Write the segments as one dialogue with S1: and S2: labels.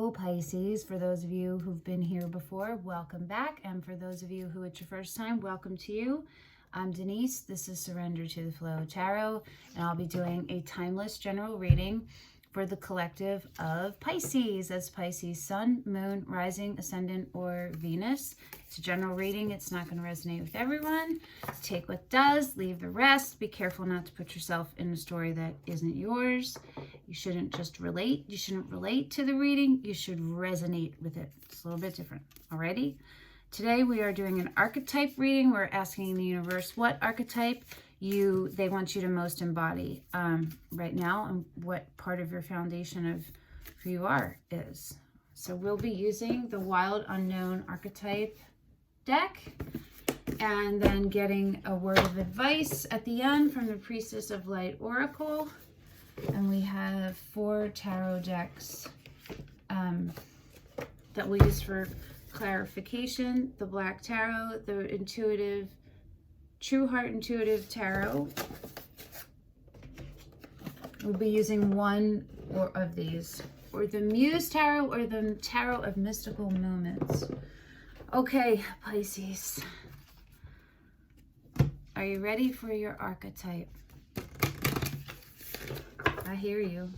S1: Hello, Pisces. For those of you who've been here before, welcome back. And for those of you who it's your first time, welcome to you. I'm Denise. This is Surrender to the Flow Tarot, and I'll be doing a timeless general reading for the collective of Pisces. That's Pisces Sun, Moon, Rising, Ascendant, or Venus. It's a general reading. It's not going to resonate with everyone. Take what does, leave the rest. Be careful not to put yourself in a story that isn't yours. You shouldn't just relate. You shouldn't relate to the reading. You should resonate with it. It's a little bit different. Alrighty? Today we are doing an archetype reading. We're asking the universe what archetype they want you to most embody right now, and what part of your foundation of who you are is. So we'll be using the Wild Unknown Archetype deck, and then getting a word of advice at the end from the Priestess of Light Oracle. And we have 4 tarot decks that we use for clarification: the Black Tarot, the Intuitive, True Heart Intuitive Tarot. We'll be using one or of these, or the Muse Tarot, or the Tarot of Mystical Moments. Okay, Pisces, are you ready for your archetype? I hear you.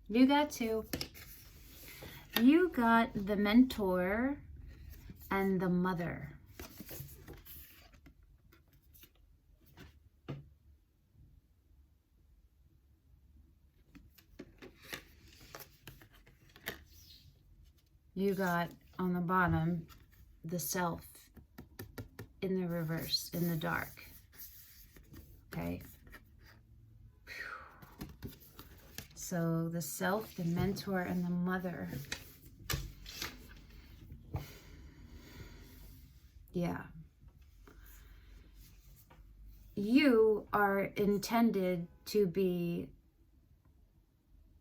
S1: You got 2. You got the Mentor and the Mother. You got on the bottom the Self in the reverse, in the dark. Okay. So the Self, the Mentor, and the Mother. Yeah. You are intended to be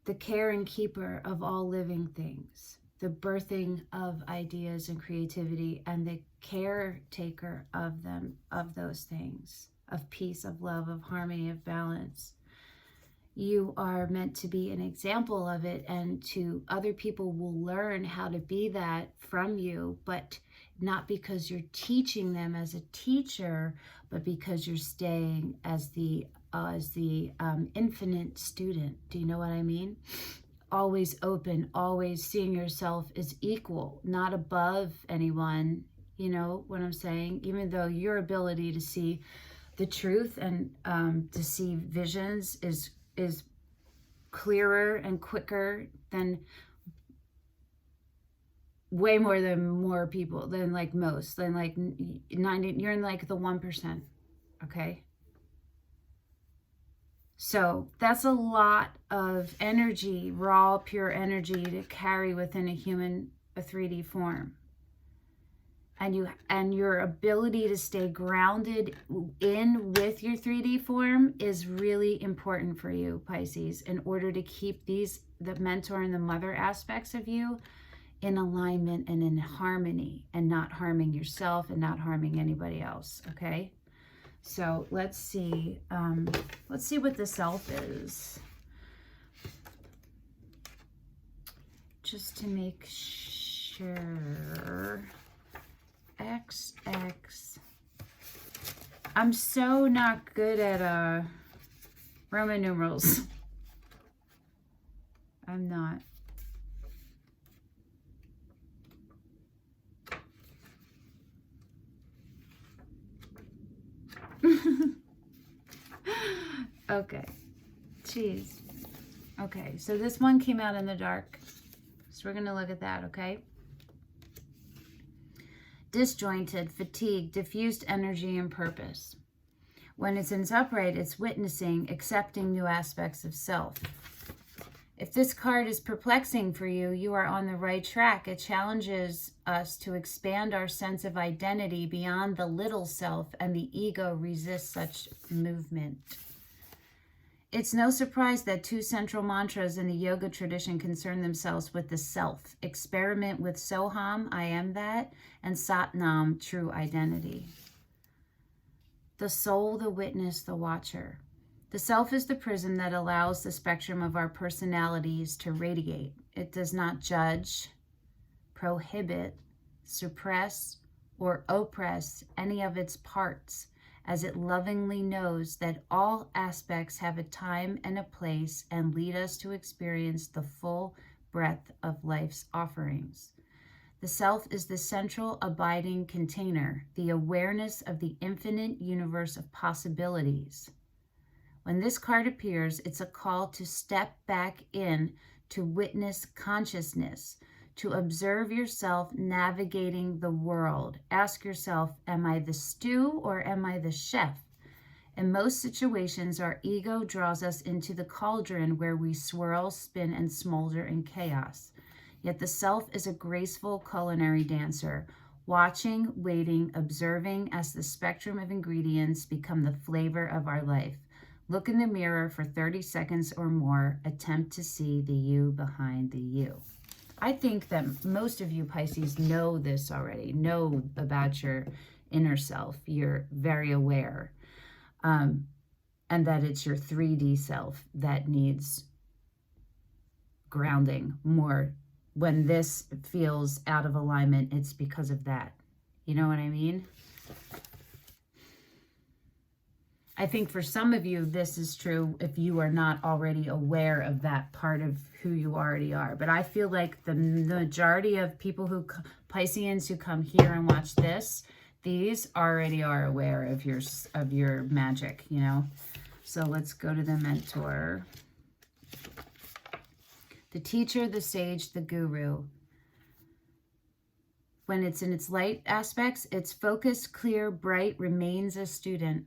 S1: the care and keeper of all living things, the birthing of ideas and creativity, and the caretaker of them, of those things, of peace, of love, of harmony, of balance. You are meant to be an example of it, and other people will learn how to be that from you, but not because you're teaching them as a teacher, but because you're staying as the infinite student. Do you know what I mean? Always open, always seeing yourself as equal, not above anyone. You know what I'm saying? Even though your ability to see the truth and to see visions is clearer and quicker than way more than more people, than like most, than like 90, you're in like the 1%, okay? So that's a lot of energy, raw, pure energy to carry within a 3D form. And your ability to stay grounded in with your 3D form is really important for you, Pisces, in order to keep the Mentor and the Mother aspects of you in alignment and in harmony, and not harming yourself and not harming anybody else, okay? So let's see what the Self is, just to make sure. XX. I'm so not good at Roman numerals. I'm not. Okay. Jeez. Okay, so this one came out in the dark. So we're going to look at that, okay? Disjointed, fatigued, diffused energy and purpose. When it's in its upright, it's witnessing, accepting new aspects of self. If this card is perplexing for you, you are on the right track. It challenges us to expand our sense of identity beyond the little self, and the ego resists such movement. It's no surprise that 2 central mantras in the yoga tradition concern themselves with the self. Experiment with Soham, I am that, and Sat Nam, true identity. The soul, the witness, the watcher. The self is the prism that allows the spectrum of our personalities to radiate. It does not judge, prohibit, suppress, or oppress any of its parts, as it lovingly knows that all aspects have a time and a place and lead us to experience the full breadth of life's offerings. The self is the central abiding container, the awareness of the infinite universe of possibilities. When this card appears, it's a call to step back in, to witness consciousness, to observe yourself navigating the world. Ask yourself, am I the stew or am I the chef? In most situations, our ego draws us into the cauldron where we swirl, spin, and smolder in chaos. Yet the self is a graceful culinary dancer, watching, waiting, observing as the spectrum of ingredients become the flavor of our life. Look in the mirror for 30 seconds or more. Attempt to see the you behind the you. I think that most of you Pisces know this already, know about your inner self. You're very aware. And that it's your 3D self that needs grounding more. When this feels out of alignment, it's because of that. You know what I mean? I think for some of you, this is true if you are not already aware of that part of who you already are. But I feel like the majority of people Pisceans who come here and watch this, these already are aware of your magic, you know? So let's go to the mentor. The teacher, the sage, the guru. When it's in its light aspects, it's focused, clear, bright, remains a student.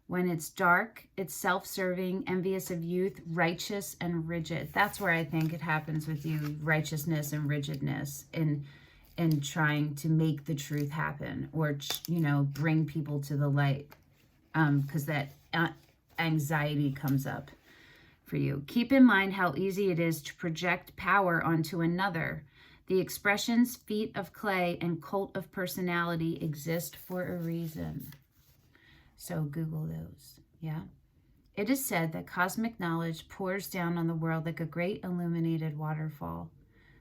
S1: When it's dark, it's self-serving, envious of youth, righteous, and rigid. That's where I think it happens with you, righteousness and rigidness in trying to make the truth happen or, you know, bring people to the light, because that anxiety comes up for you. Keep in mind how easy it is to project power onto another. The expressions feet of clay and cult of personality exist for a reason. So Google those, yeah? It is said that cosmic knowledge pours down on the world like a great illuminated waterfall.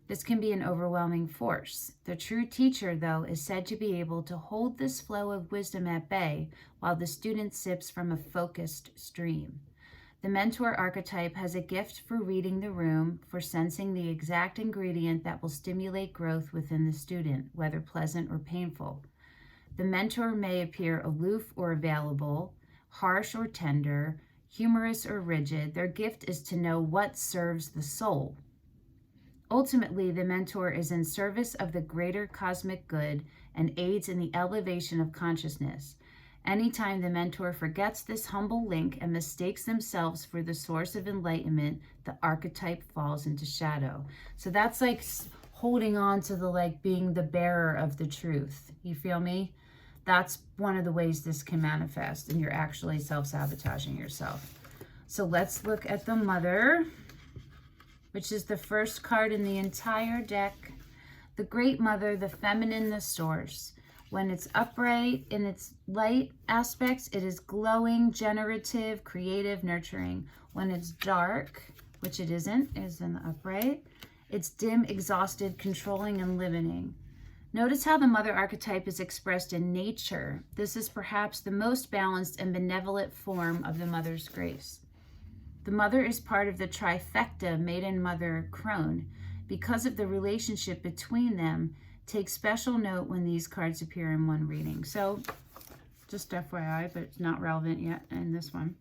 S1: This can be an overwhelming force. The true teacher, though, is said to be able to hold this flow of wisdom at bay while the student sips from a focused stream. The mentor archetype has a gift for reading the room, for sensing the exact ingredient that will stimulate growth within the student, whether pleasant or painful. The mentor may appear aloof or available, harsh or tender, humorous or rigid. Their gift is to know what serves the soul. Ultimately, the mentor is in service of the greater cosmic good and aids in the elevation of consciousness. Anytime the mentor forgets this humble link and mistakes themselves for the source of enlightenment, the archetype falls into shadow. So that's like holding on to the, like, being the bearer of the truth. You feel me? That's one of the ways this can manifest, and you're actually self-sabotaging yourself. So let's look at the Mother, which is the first card in the entire deck. The Great Mother, the feminine, the source. When it's upright in its light aspects, it is glowing, generative, creative, nurturing. When it's dark, which it isn't, it is in the upright, it's dim, exhausted, controlling, and limiting. Notice how the Mother archetype is expressed in nature. This is perhaps the most balanced and benevolent form of the Mother's grace. The Mother is part of the trifecta Maiden, Mother, Crone. Because of the relationship between them, take special note when these cards appear in one reading. So, just FYI, but it's not relevant yet in this one.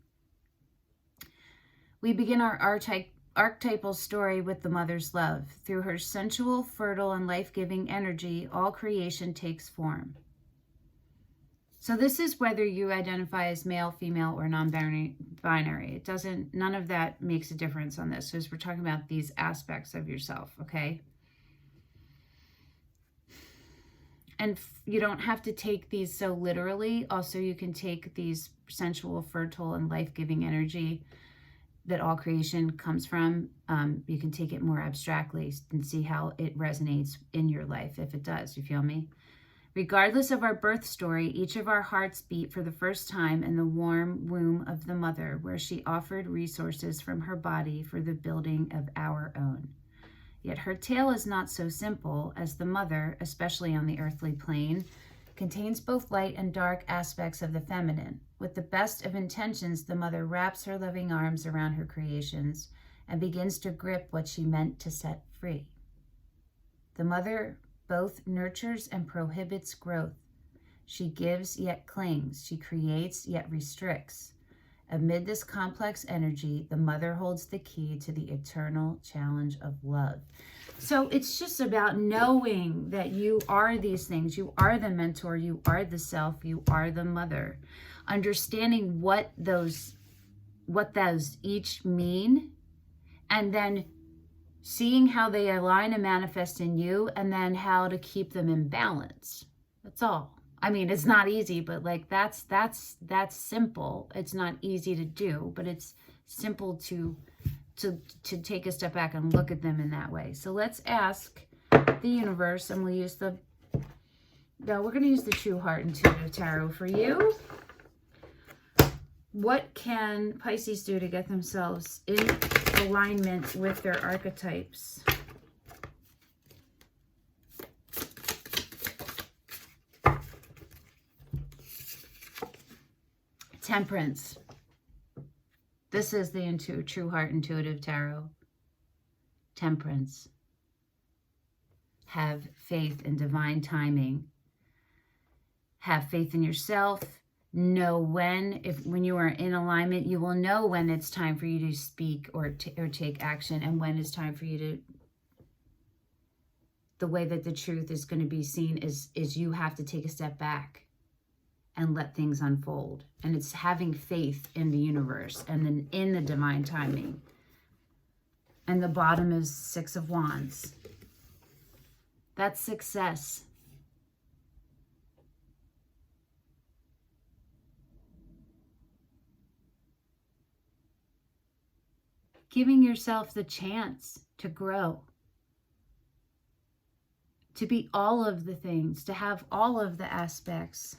S1: We begin our archetypal story with the Mother's love. Through her sensual, fertile, and life-giving energy, all creation takes form. So this is whether you identify as male, female, or non-binary. None of that makes a difference on this, because we're talking about these aspects of yourself, okay? And you don't have to take these so literally. Also, you can take these sensual, fertile, and life-giving energy that all creation comes from. You can take it more abstractly and see how it resonates in your life, if it does. You feel me? Regardless of our birth story, each of our hearts beat for the first time in the warm womb of the mother, where she offered resources from her body for the building of our own. Yet her tale is not so simple, as the mother, especially on the earthly plane, contains both light and dark aspects of the feminine. With the best of intentions, the mother wraps her loving arms around her creations and begins to grip what she meant to set free. The mother both nurtures and prohibits growth. She gives yet clings. She creates yet restricts. Amid this complex energy, the mother holds the key to the eternal challenge of love. So it's just about knowing that you are these things. You are the mentor. You are the self. You are the mother. Understanding what those each mean, and then seeing how they align and manifest in you, and then how to keep them in balance. That's all. I mean, it's not easy, but like that's simple. It's not easy to do, but it's simple to take a step back and look at them in that way. So let's ask the universe, and we're going to use the True Heart Intuitive Tarot for you. What can Pisces do to get themselves in alignment with their archetypes? Temperance. This is the True Heart Intuitive Tarot. Temperance. Have faith in divine timing. Have faith in yourself. Know when you are in alignment, you will know when it's time for you to speak or take action, and when it's time for you to, the way that the truth is going to be seen is you have to take a step back and let things unfold. And it's having faith in the universe and then in the divine timing. And the bottom is Six of Wands. That's success. Giving yourself the chance to grow, to be all of the things, to have all of the aspects,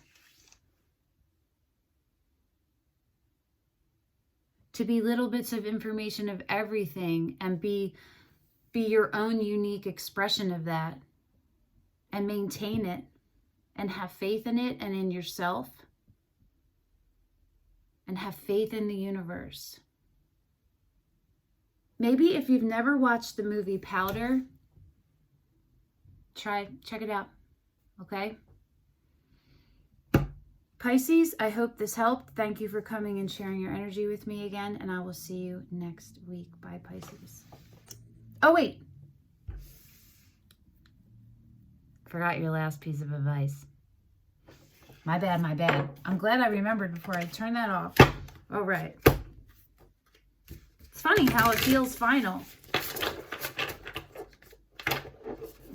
S1: to be little bits of information of everything, and be your own unique expression of that, and maintain it, and have faith in it and in yourself, and have faith in the universe. Maybe if you've never watched the movie Powder, check it out, okay? Pisces, I hope this helped. Thank you for coming and sharing your energy with me again, and I will see you next week. Bye, Pisces. Oh, wait. Forgot your last piece of advice. My bad, my bad. I'm glad I remembered before I turn that off. All right. It's funny how it feels final.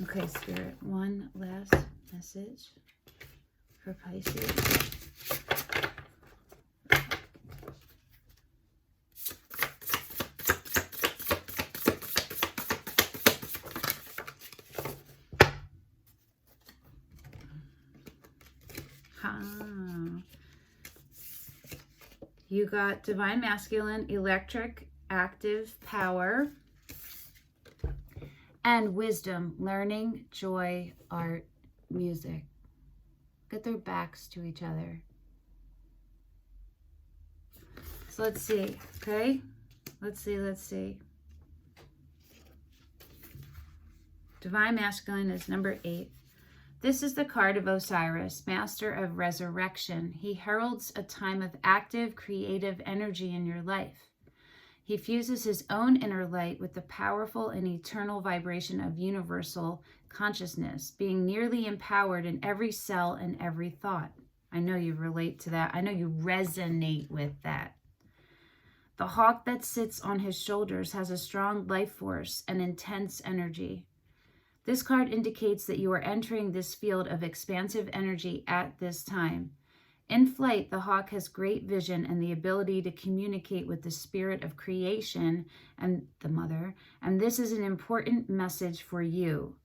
S1: Okay, Spirit, one last message for Pisces. You got Divine Masculine, Electric, Active, Power, and Wisdom, Learning, Joy, Art, Music. Get their backs to each other. So let's see, okay? Let's see. Divine Masculine is number 8. This is the card of Osiris, Master of Resurrection. He heralds a time of active, creative energy in your life. He fuses his own inner light with the powerful and eternal vibration of universal consciousness, being nearly empowered in every cell and every thought. I know you relate to that. I know you resonate with that. The hawk that sits on his shoulders has a strong life force and intense energy. This card indicates that you are entering this field of expansive energy at this time. In flight, the hawk has great vision and the ability to communicate with the spirit of creation and the mother, and this is an important message for you.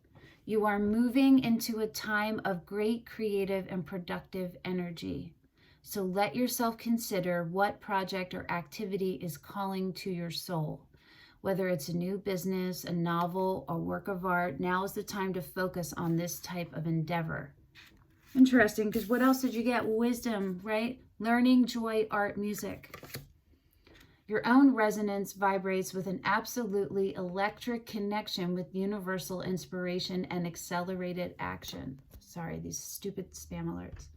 S1: You are moving into a time of great creative and productive energy. So let yourself consider what project or activity is calling to your soul. Whether it's a new business, a novel, a work of art, now is the time to focus on this type of endeavor. Interesting, because what else did you get? Wisdom, right? Learning, joy, art, music. Your own resonance vibrates with an absolutely electric connection with universal inspiration and accelerated action. Sorry, these stupid spam alerts.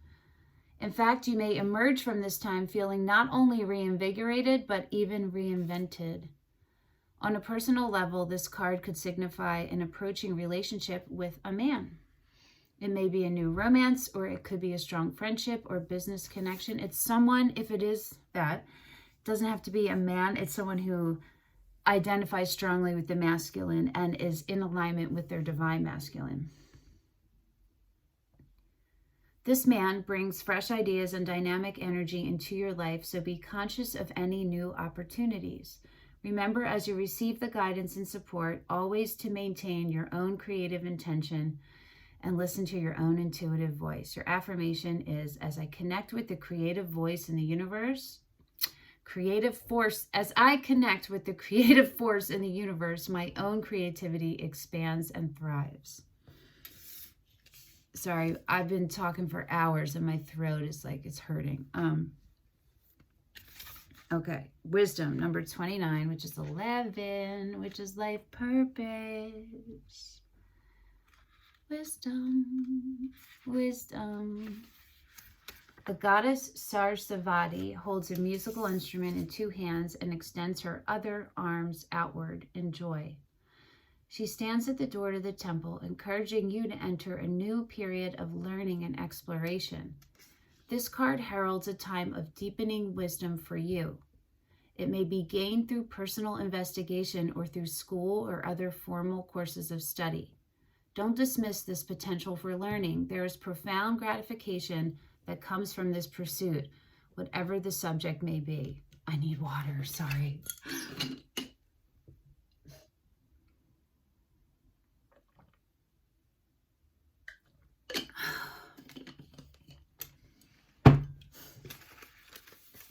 S1: In fact, you may emerge from this time feeling not only reinvigorated, but even reinvented. On a personal level, this card could signify an approaching relationship with a man. It may be a new romance, or it could be a strong friendship or business connection. It's someone, if it is that, it doesn't have to be a man. It's someone who identifies strongly with the masculine and is in alignment with their divine masculine. This man brings fresh ideas and dynamic energy into your life, so be conscious of any new opportunities. Remember, as you receive the guidance and support, always to maintain your own creative intention and listen to your own intuitive voice. Your affirmation is, as I connect with the creative voice in the universe, as I connect with the creative force in the universe, my own creativity expands and thrives. Sorry, I've been talking for hours and my throat is like, it's hurting. Okay, wisdom, number 29, which is 11, which is life purpose. Wisdom, wisdom. The goddess Sarasvati holds a musical instrument in two hands and extends her other arms outward in joy. She stands at the door to the temple, encouraging you to enter a new period of learning and exploration. This card heralds a time of deepening wisdom for you. It may be gained through personal investigation or through school or other formal courses of study. Don't dismiss this potential for learning. There is profound gratification that comes from this pursuit, whatever the subject may be. I need water, sorry.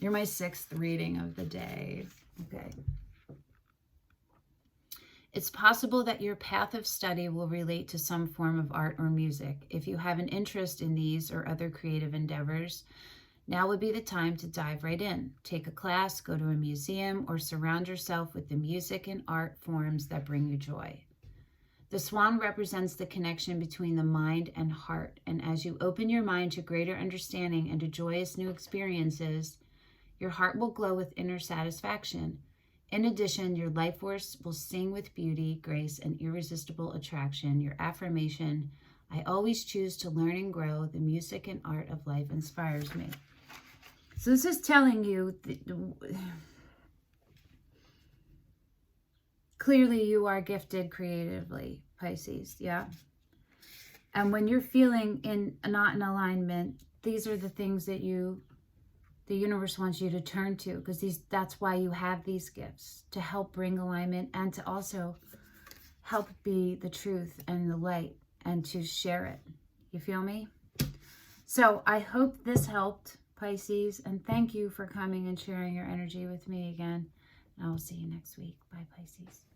S1: You're my 6th reading of the day. Okay. It's possible that your path of study will relate to some form of art or music. If you have an interest in these or other creative endeavors, now would be the time to dive right in. Take a class, go to a museum, or surround yourself with the music and art forms that bring you joy. The swan represents the connection between the mind and heart, and as you open your mind to greater understanding and to joyous new experiences, your heart will glow with inner satisfaction. In addition, your life force will sing with beauty, grace, and irresistible attraction. Your affirmation, I always choose to learn and grow. The music and art of life inspires me. So this is telling you, clearly you are gifted creatively, Pisces, yeah? And when you're feeling not in alignment, these are the things that the universe wants you to turn to, because that's why you have these gifts, to help bring alignment and to also help be the truth and the light and to share it. You feel me? So I hope this helped, Pisces, and thank you for coming and sharing your energy with me again. And I will see you next week. Bye, Pisces.